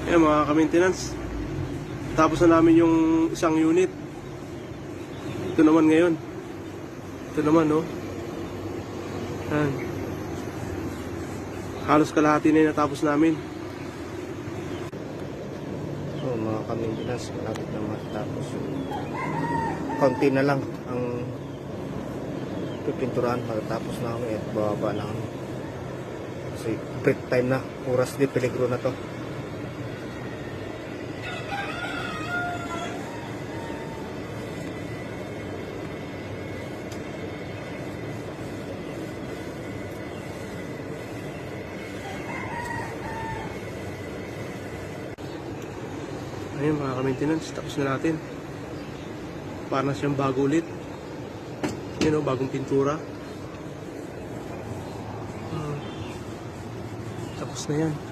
Ayan mga ka-maintenance, tapos na namin yung isang unit. Ito naman ngayon. Ito naman, no? Ayan. Halos kalahati na yung natapos namin. So mga ka-maintenance, malapit na matapos. Konti na lang ang pipinturahan, matatapos na kami at bababa na kami. Kasi break time na, oras di peligro na to. Ayun mga ka-maintenance, tapos na natin. Para na siyang bago ulit. Yun o, bagong pintura. Tapos na yan.